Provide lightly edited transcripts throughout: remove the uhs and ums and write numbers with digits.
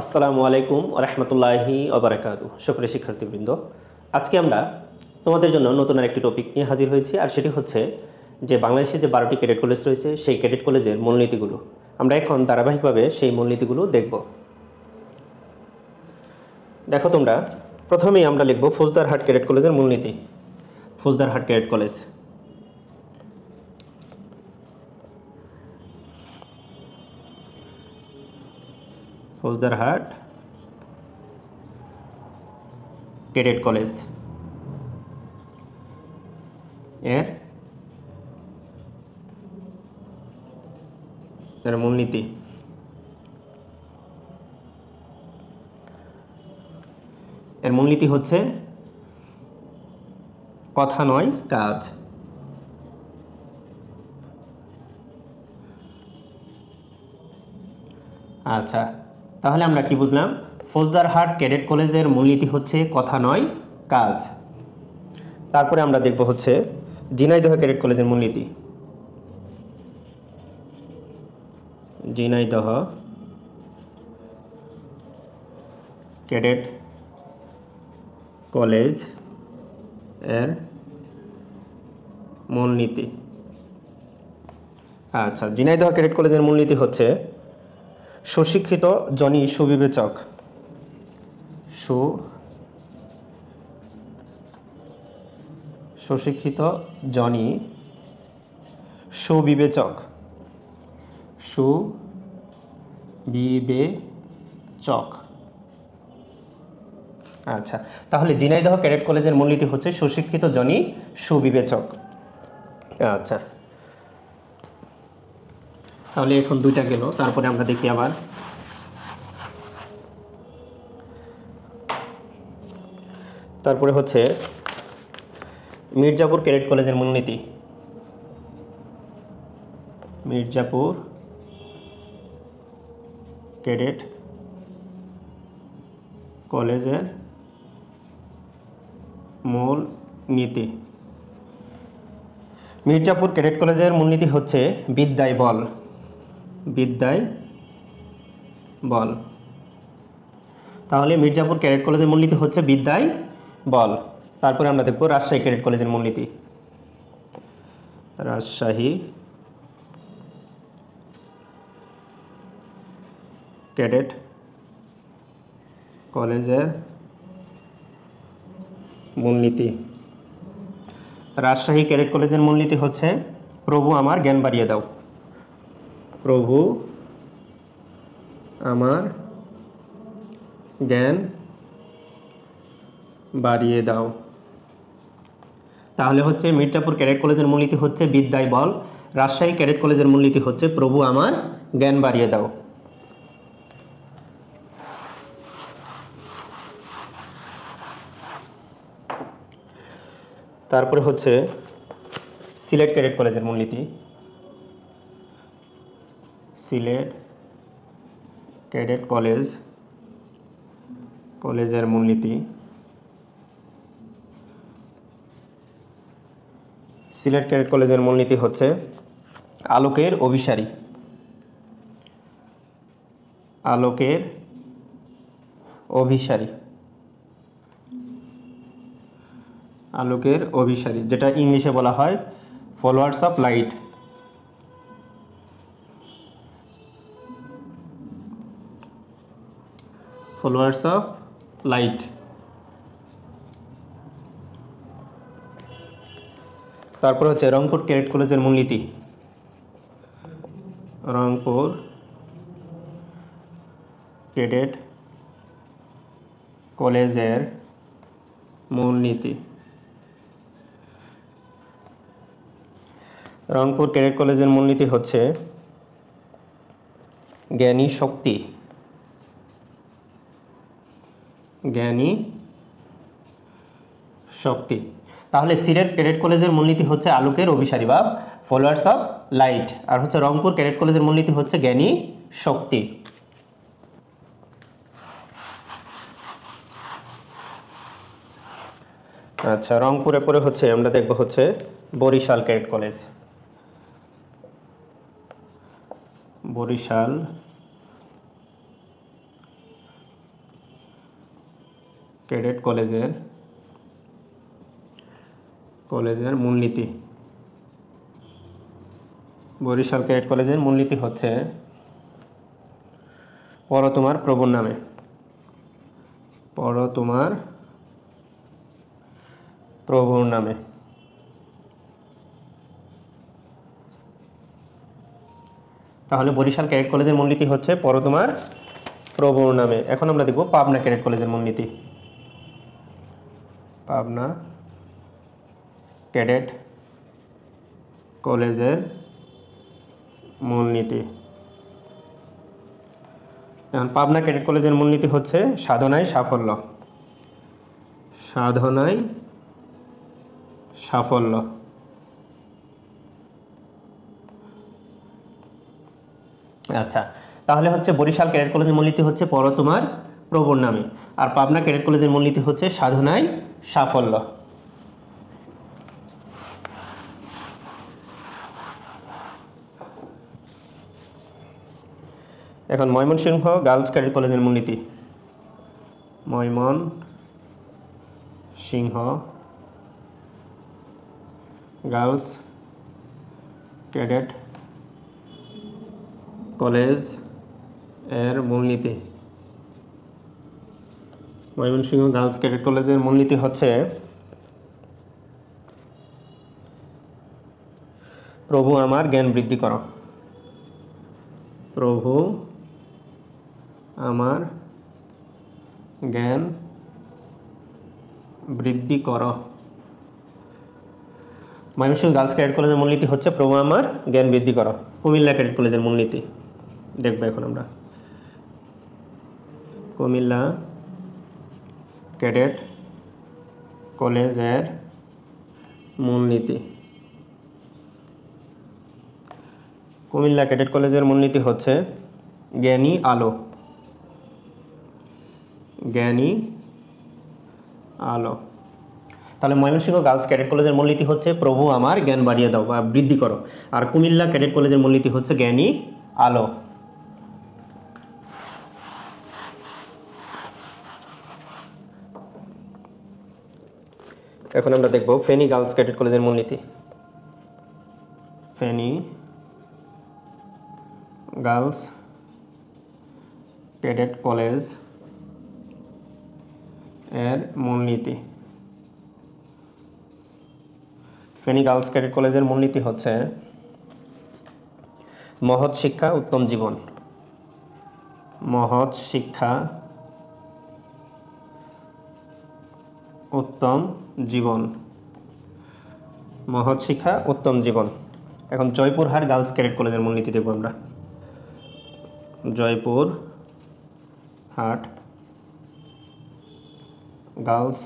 আসসালামু আলাইকুম ওয়া রাহমাতুল্লাহি ওয়া বারাকাতুহু। সুপ্রিয় শিক্ষার্থীবৃন্দ, আজকে আমরা তোমাদের জন্য নতুন আরেকটি টপিক নিয়ে হাজির হয়েছি। আর সেটি হচ্ছে যে বাংলাদেশে যে 12টি ক্যাডেট কলেজ রয়েছে সেই ক্যাডেট কলেজের মূলনীতিগুলো। আমরা এখন ধারাবাহিকভাবে সেই মূলনীতিগুলো দেখব। দেখো তোমরা, প্রথমেই আমরা লিখব ফৌজদারহাট ক্যাডেট কলেজের মূলনীতি। Faujdarhat cadet college, Faujdarhat cadet college এর মূলনীতি। এর মূলনীতি হচ্ছে কথা নয় কাজ। আচ্ছা, তাহলে আমরা কি বুঝলাম? ফৌজদারহাট ক্যাডেট কলেজের মূলনীতি হচ্ছে কথা নয় কাজ। তারপরে আমরা দেখব হচ্ছে ঝিনাইদহ ক্যাডেট কলেজের মূলনীতি। ঝিনাইদহ ক্যাডেট কলেজ এর মূলনীতি। আচ্ছা, ঝিনাইদহ ক্যাডেট কলেজের মূলনীতি হচ্ছে সুশিক্ষিত জনই সুবিবেচক। সুশিক্ষিত জনই সুবিবেচক। সুবিবেচক। আচ্ছা, তাহলে ঝিনাইদহ ক্যাডেট কলেজের মূলনীতি হচ্ছে সুশিক্ষিত জনই সুবিবেচক। আচ্ছা, তাহলে এখন দুইটা গেল। তারপরে আমরা দেখি আবার তারপরে হচ্ছে মির্জাপুর ক্যাডেট কলেজের মূলনীতি। মির্জাপুর ক্যাডেট কলেজের মূলনীতি। মির্জাপুর ক্যাডেট কলেজের মূলনীতি হচ্ছে বিদ্যায় বল। বিদ্যায় বল। তাহলে মির্জাপুর ক্যাডেট কলেজের মূলনীতি হচ্ছে বিদ্যায় বল। তারপরে আমরা দেখব রাজশাহী ক্যাডেট কলেজের মূলনীতি। রাজশাহী ক্যাডেট কলেজের মূলনীতি। রাজশাহী ক্যাডেট কলেজের মূলনীতি হচ্ছে প্রভু আমার জ্ঞান বাড়িয়ে দাও। প্রভু আমার জ্ঞান বাড়িয়ে দাও। তাহলে হচ্ছে মির্জাপুর ক্যাডেট কলেজের মূলনীতি হচ্ছে বিদ্যায় বল। রাজশাহী ক্যাডেট কলেজের মূলনীতি হচ্ছে প্রভু আমার জ্ঞান বাড়িয়ে দাও। তারপরে হচ্ছে সিলেট ক্যাডেট কলেজের মূলনীতি। সিলেট ক্যাডেট কলেজের মূলনীতি। সিলেট ক্যাডেট কলেজের মূলনীতি হচ্ছে আলোকের অভিসারী। আলোকের অভিসারী। আলোকের অভিসারী, যেটা ইংলিশে বলা হয় followers of light. Followers of light. তারপর হচ্ছে রংপুর ক্যাডেট কলেজের মূলনীতি। রংপুর ক্যাডেট কলেজের মূলনীতি। রংপুর ক্যাডেট কলেজের মূলনীতি হচ্ছে জ্ঞানী শক্তি। জ্ঞানী শক্তি। তাহলে সিলেট ক্যাডেট কলেজের মূলনীতি হচ্ছে আলোকের অভিসারী বা ফলোয়ার্স অফ লাইট। আর হচ্ছে রংপুর ক্যাডেট কলেজের মূলনীতি হচ্ছে জ্ঞানী শক্তি। আচ্ছা, রংপুরে পরে হচ্ছে আমরা দেখব হচ্ছে Barishal cadet college. Barishal cadet কলেজের মূলনীতি। বরিশাল ক্যাডেট কলেজের মূলনীতি হচ্ছে পড়ো তোমার প্রভুর নামে। পড়ো তোমার প্রভুর নামে। তাহলে বরিশাল ক্যাডেট কলেজের মূলনীতি হচ্ছে পড়ো তোমার প্রভুর নামে। এখন আমরা দেখব পাবনা ক্যাডেট কলেজের মূলনীতি। পাবনা ক্যাডেট কলেজের মূলনীতি। এখন পাবনা ক্যাডেট কলেজের মূলনীতি হচ্ছে সাধনায় সাফল্য। সাধনায় সাফল্য। আচ্ছা, তাহলে হচ্ছে বরিশাল ক্যাডেট কলেজের মূলনীতি হচ্ছে পড়ো তোমার প্রভুর নামে, আর পাবনা ক্যাডেট কলেজের মূলনীতি হচ্ছে সাধনায় সাফল্য। এখন ময়মনসিংহ গার্লস ক্যাডেট কলেজের মূলনীতি। ময়মনসিংহ গার্লস ক্যাডেট কলেজ এর মূলনীতি। ময়মনসিংহ গার্লস ক্যাডেট কলেজের মূলনীতি হচ্ছে প্রভু আমার জ্ঞান বৃদ্ধি করো। প্রভু আমার জ্ঞান বৃদ্ধি করো। ময়মনসিংহ গার্লস ক্যাডেট কলেজের মূলনীতি হচ্ছে প্রভু আমার জ্ঞান বৃদ্ধি করো। কুমিল্লা ক্যাডেট কলেজের মূলনীতি দেখবো এখন আমরা। কুমিল্লা ক্যাডেট কলেজের মূলনীতি। কুমিল্লা ক্যাডেট কলেজের মূলনীতি হচ্ছে জ্ঞানী আলো। জ্ঞানী আলো। তাহলে ময়মনসিংহ গার্লস ক্যাডেট কলেজের মূলনীতি হচ্ছে প্রভু আমার জ্ঞান বাড়িয়ে দাও বা বৃদ্ধি করো, আর কুমিল্লা ক্যাডেট কলেজের মূলনীতি হচ্ছে জ্ঞানী আলো। এখন আমরা দেখব ফেনী গার্লস ক্যাডেট কলেজের মূলনীতি। ফেনী গার্লস ক্যাডেট কলেজ এর মূলনীতি। ফেনী গার্লস ক্যাডেট কলেজের মূলনীতি হচ্ছে মহৎ শিক্ষা উত্তম জীবন। মহৎ শিক্ষা উত্তম জীবন। মহৎ শিক্ষা উত্তম জীবন। এখন জয়পুরহাট গার্লস ক্যাডেট কলেজের মূলনীতি দেখব আমরা। জয়পুরহাট গার্লস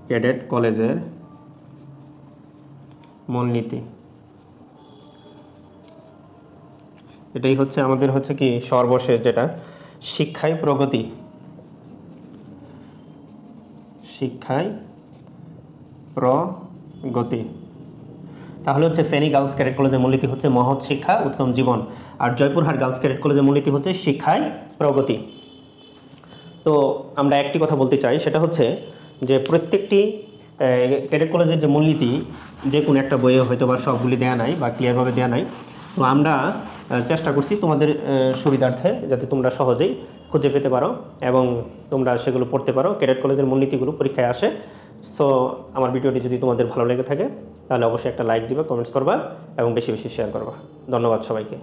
ক্যাডেট কলেজের মূলনীতি। এটাই হচ্ছে আমাদের হচ্ছে কি সর্বশেষ যেটা, শিক্ষায় প্রগতি। শিক্ষায় প্রগতি। তাহলে হচ্ছে ফেনী গার্লস ক্যাডেট কলেজের মূলনীতি হচ্ছে মহৎ শিক্ষা উত্তম জীবন, আর জয়পুরহাট গার্লস ক্যাডেট কলেজের মূলনীতি হচ্ছে শিক্ষায় প্রগতি। তো আমরা একটি কথা বলতে চাই, সেটা হচ্ছে যে প্রত্যেকটি ক্যাডেট কলেজের যে মূলনীতি যে কোনো একটা বইয়ে হয়তো বা সবগুলি দেওয়া নাই বা ক্লিয়ারভাবে দেওয়া নাই। তো আমরা চেষ্টা করছি তোমাদের সুবিধার্থে যাতে তোমরা সহজেই খুঁজে পেতে পারো এবং তোমরা সেগুলো পড়তে পারো। ক্যাডেট কলেজের মূলনীতিগুলো পরীক্ষায় আসে। সো আমার ভিডিওটি যদি তোমাদের ভালো লেগে থাকে তাহলে অবশ্যই একটা লাইক দিবা, কমেন্টস করবা এবং বেশি বেশি শেয়ার করবা। ধন্যবাদ সবাইকে।